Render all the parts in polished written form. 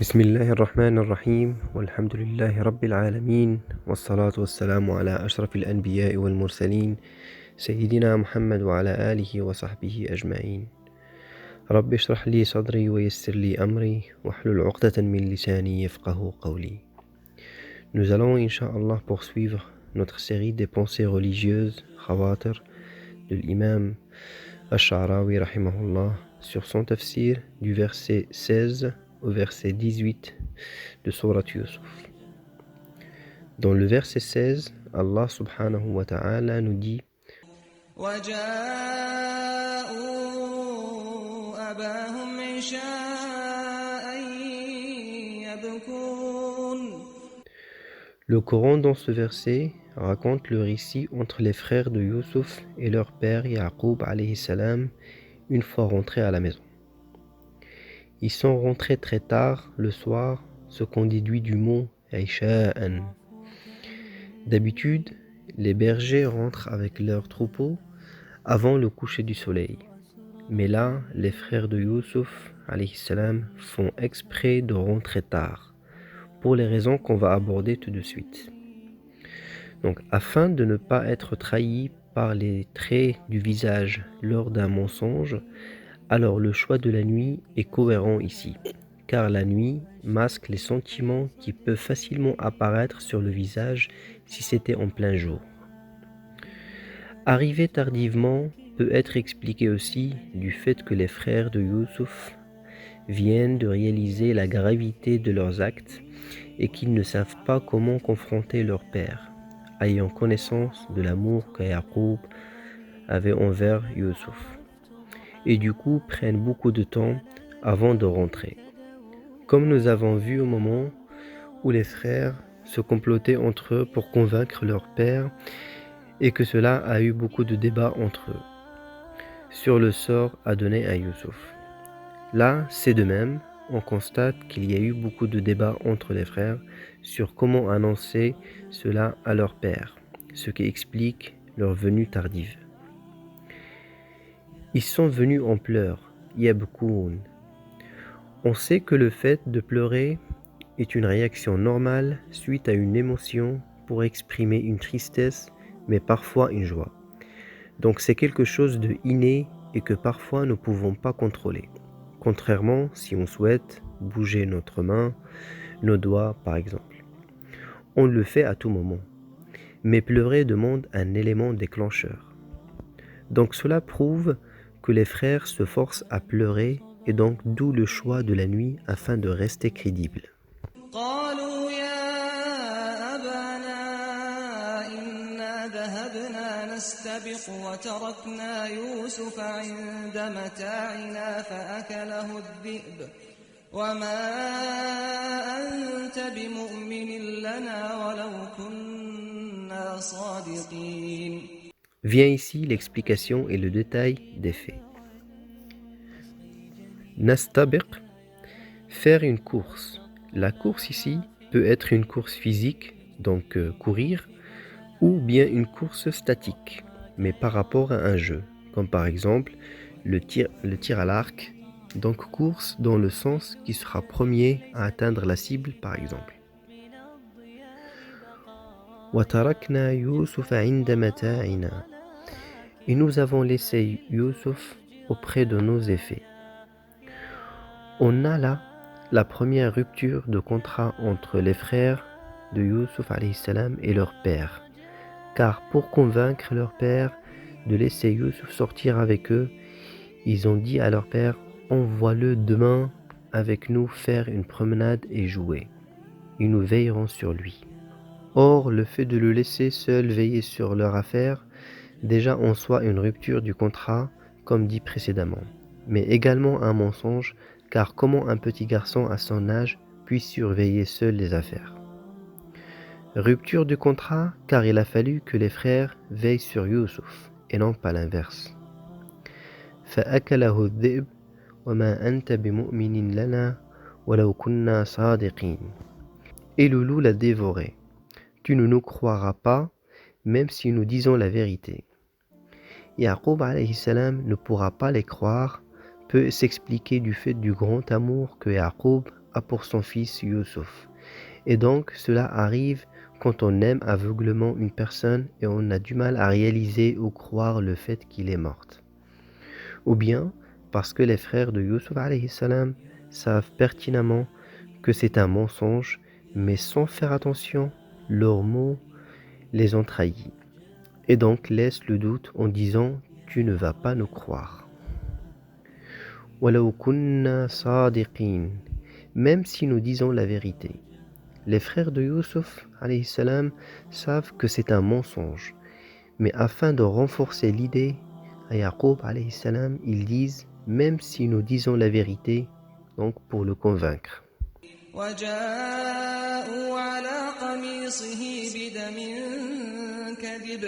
بسم الله الرحمن الرحيم والحمد لله رب العالمين والصلاة والسلام على أشرف الأنبياء والمرسلين سيدنا محمد وعلى آله وصحبه أجمعين رب اشرح لي صدري ويسر لي أمري واحلل عقدة من لساني يفقه قولي. Nous allons Inch'Allah poursuivre notre série des pensées religieuses Khawatir de l'imam Ash-Sha'rawi rahimahullah sur son tafsir du verset 16 au verset 18 de Surat Yusuf. Dans le verset 16, Allah subhanahu wa ta'ala nous dit وَجَاءُوا أَبَاهُمْ عِشَاءً يَبْكُونَ. Le Coran dans ce verset raconte le récit entre les frères de Yusuf et leur père Yaqub alayhi salam une fois rentrés à la maison. Ils sont rentrés très tard le soir, ce qu'on déduit du mot Isha'an. D'habitude, les bergers rentrent avec leurs troupeaux avant le coucher du soleil. Mais là, les frères de Yusuf alayhi salam font exprès de rentrer tard, pour les raisons qu'on va aborder tout de suite. Donc, afin de ne pas être trahis par les traits du visage lors d'un mensonge, alors le choix de la nuit est cohérent ici, car la nuit masque les sentiments qui peuvent facilement apparaître sur le visage si c'était en plein jour. Arriver tardivement peut être expliqué aussi du fait que les frères de Yusuf viennent de réaliser la gravité de leurs actes et qu'ils ne savent pas comment confronter leur père, ayant connaissance de l'amour que Yaqub avait envers Yusuf, et du coup prennent beaucoup de temps avant de rentrer. Comme nous avons vu au moment où les frères se complotaient entre eux pour convaincre leur père et que cela a eu beaucoup de débats entre eux sur le sort à donner à Yusuf. Là, c'est de même, on constate qu'il y a eu beaucoup de débats entre les frères sur comment annoncer cela à leur père, ce qui explique leur venue tardive. Ils sont venus en pleurs, yabkoun. On sait que le fait de pleurer est une réaction normale suite à une émotion pour exprimer une tristesse, mais parfois une joie. Donc c'est quelque chose de inné et que parfois nous ne pouvons pas contrôler. Contrairement si on souhaite bouger notre main, nos doigts par exemple. On le fait à tout moment. Mais pleurer demande un élément déclencheur. Donc cela prouve que les frères se forcent à pleurer et donc d'où le choix de la nuit afin de rester crédibles. قالوا يا أبانا إنا ذهبنا نستبق وتركنا يوسف عند متاعنا فأكله الذئب وما أنت بمؤمن لنا ولو كنا صادقين. Vient ici l'explication et le détail des faits. Nastabiq, faire une course. La course ici peut être une course physique, donc courir, ou bien une course statique, mais par rapport à un jeu, comme par exemple le tir à l'arc, donc course dans le sens qui sera premier à atteindre la cible par exemple. وَتَرَكْنَا يُوسُفَ عِنْدَ مَتَاعِنَا. Et nous avons laissé Yusuf auprès de nos effets. On a là la première rupture de contrat entre les frères de Yusuf alayhi salam et leur père. Car pour convaincre leur père de laisser Yusuf sortir avec eux, ils ont dit à leur père « Envoie-le demain avec nous faire une promenade et jouer. Et nous veillerons sur lui. » Or, le fait de le laisser seul veiller sur leur affaire, déjà en soi une rupture du contrat, comme dit précédemment, mais également un mensonge, car comment un petit garçon à son âge puisse surveiller seul les affaires? Rupture du contrat, car il a fallu que les frères veillent sur Yusuf, et non pas l'inverse. فَأَكَلَهُ الذِّئْبُ وَمَا أَنْتَ بِمُؤْمِنٍ لَنَا وَلَوْ كُنَّا صَادِقِينَ. Et le loup l'a dévoré. Tu ne nous croiras pas, même si nous disons la vérité. Yaqub alayhi salam ne pourra pas les croire, peut s'expliquer du fait du grand amour que Yaqub a pour son fils Youssouf. Et donc cela arrive quand on aime aveuglement une personne et on a du mal à réaliser ou croire le fait qu'il est mort. Ou bien parce que les frères de Youssouf alayhi salam savent pertinemment que c'est un mensonge, mais sans faire attention, leurs mots les ont trahis. Et donc laissent le doute en disant « tu ne vas pas nous croire ». وَلَوْ كُنَّا صَادِقِينَ. Même si nous disons la vérité. Les frères de Youssouf alayhi salam savent que c'est un mensonge, mais afin de renforcer l'idée, à Yaqub alayhi salam, ils disent même si nous disons la vérité, donc pour le convaincre. وجاءوا على قميصه بدم كذب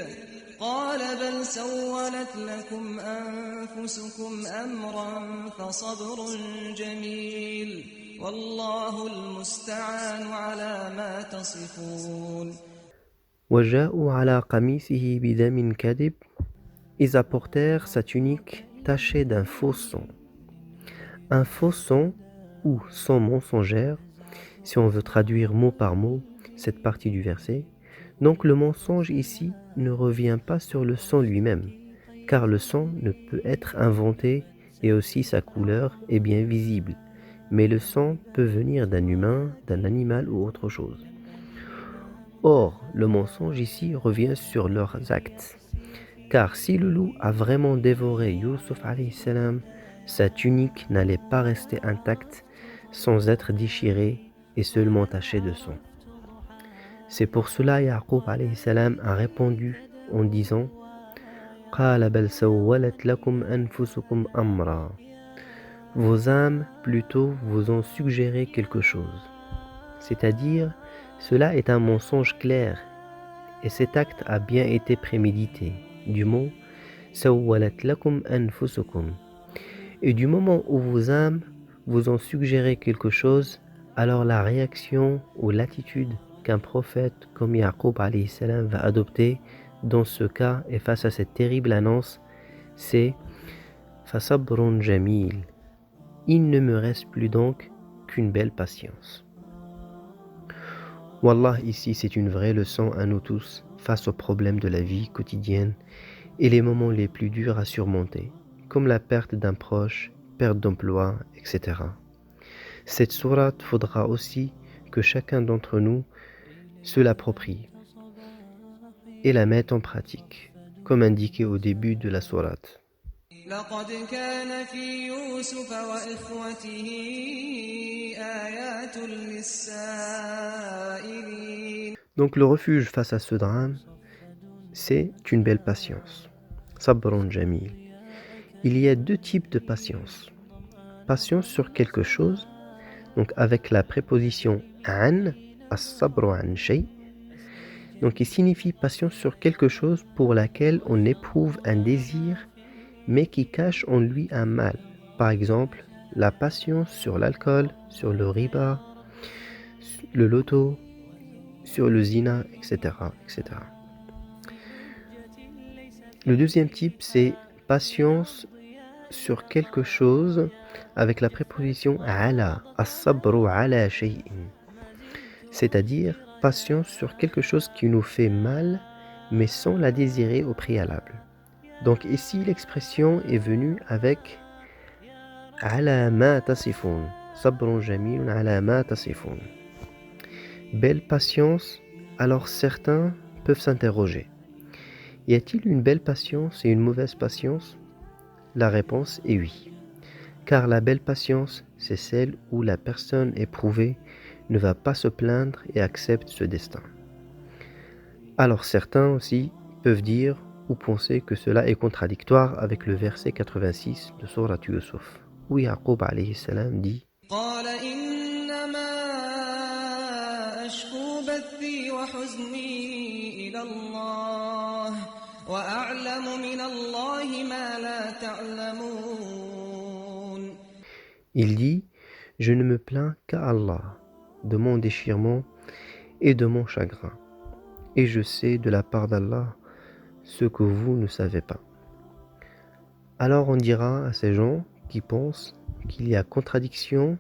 قال بل سولت لكم أنفسكم أمرا فصبر جميل والله المستعان على ما تصفون. وجاءوا على قميصه بدم كذب. Ils apportèrent sa tunique tachée d'un faux sang. Un faux sang ou sang mensongère, si on veut traduire mot par mot cette partie du verset. Donc le mensonge ici ne revient pas sur le sang lui-même, car le sang ne peut être inventé et aussi sa couleur est bien visible. Mais le sang peut venir d'un humain, d'un animal ou autre chose. Or, le mensonge ici revient sur leurs actes. Car si le loup a vraiment dévoré Youssouf alayhi salam, sa tunique n'allait pas rester intacte sans être déchirée et seulement tachée de sang. C'est pour cela Yaqub alayhi salam a répondu en disant قَالَ بَلْ سَوَّلَتْ لَكُمْ أَنفُسُكُمْ أَمْرًا. Vos âmes plutôt vous ont suggéré quelque chose. C'est-à-dire, cela est un mensonge clair et cet acte a bien été prémédité. Du mot سَوَّلَتْ لَكُمْ أَنفُسُكُمْ. Et du moment où vos âmes vous ont suggéré quelque chose, alors la réaction ou l'attitude qu'un prophète comme Yaqub alayhi salam va adopter dans ce cas et face à cette terrible annonce, c'est فَصَبْرٌ جَمِيلٌ. Il ne me reste plus donc qu'une belle patience. Wallah, ici c'est une vraie leçon à nous tous face aux problèmes de la vie quotidienne et les moments les plus durs à surmonter, comme la perte d'un proche, perte d'emploi, etc. Cette sourate faudra aussi que chacun d'entre nous se l'approprie et la mette en pratique, comme indiqué au début de la sourate. لقد كان في يوسف وإخوته آيات للسائلين. Donc le refuge face à ce drame, c'est une belle patience. Sabrun jamil. Il y a deux types de patience. Patience sur quelque chose, donc avec la préposition an, as-sabru an shay, donc il signifie patience sur quelque chose pour laquelle on éprouve un désir, mais qui cache en lui un mal. Par exemple, la patience sur l'alcool, sur le riba, le loto, sur le zina, etc., etc. Le deuxième type, c'est patience sur quelque chose avec la préposition ala, as-sabru ala shay'in. C'est-à-dire patience sur quelque chose qui nous fait mal, mais sans la désirer au préalable. Donc ici, l'expression est venue avec ala ma tasifun, sabrun jamilun ala ma tasifun. Belle patience, alors certains peuvent s'interroger. Y a-t-il une belle patience et une mauvaise patience? La réponse est oui. Car la belle patience, c'est celle où la personne éprouvée ne va pas se plaindre et accepte ce destin. Alors certains aussi peuvent dire ou penser que cela est contradictoire avec le verset 86 de Sourate Yusuf, où Yaqub alayhi salam dit قال إنما أشكو بثي وحزني إلى الله وأعلم من الله ما لا تعلمون. Il dit, je ne me plains qu'à Allah, de mon déchirement et de mon chagrin. Et je sais de la part d'Allah ce que vous ne savez pas. Alors on dira à ces gens qui pensent qu'il y a contradiction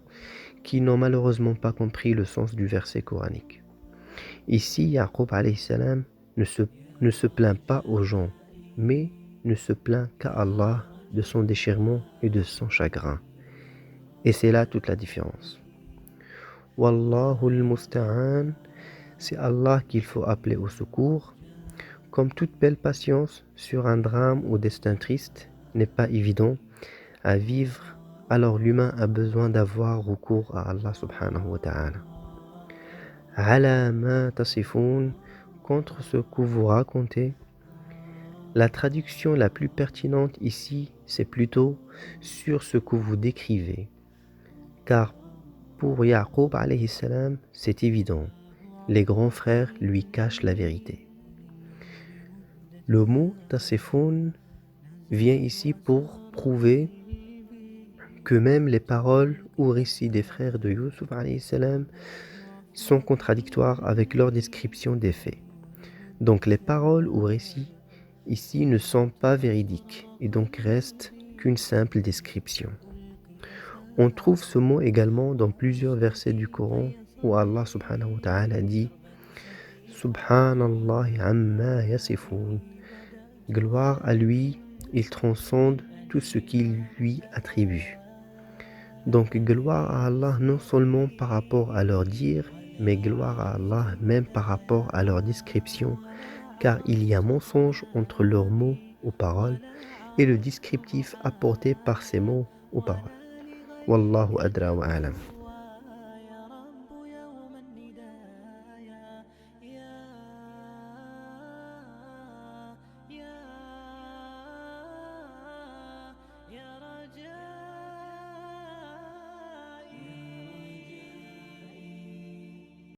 qui n'ont malheureusement pas compris le sens du verset coranique. Ici, Yaqub alayhi salam ne se plaint pas aux gens, mais ne se plaint qu'à Allah de son déchirement et de son chagrin. Et c'est là toute la différence. Wallahu al-musta'an, c'est Allah qu'il faut appeler au secours. Comme toute belle patience sur un drame ou destin triste n'est pas évident à vivre, alors l'humain a besoin d'avoir recours à Allah subhanahu wa ta'ala. Ala ma tasifoun, contre ce que vous racontez. La traduction la plus pertinente ici, c'est plutôt sur ce que vous décrivez. Car pour Yaqub alayhi salam, c'est évident, les grands frères lui cachent la vérité. Le mot tasifoun vient ici pour prouver que même les paroles ou récits des frères de Yusuf alayhi salam sont contradictoires avec leur description des faits. Donc les paroles ou récits ici ne sont pas véridiques et donc restent qu'une simple description. On trouve ce mot également dans plusieurs versets du Coran où Allah subhanahu wa ta'ala dit Subhanallah amma yasifoun. Gloire à lui, il transcende tout ce qu'il lui attribue. Donc gloire à Allah non seulement par rapport à leur dire, mais gloire à Allah même par rapport à leur description, car il y a mensonge entre leurs mots aux paroles et le descriptif apporté par ces mots aux paroles. Wallahu adra wa alam.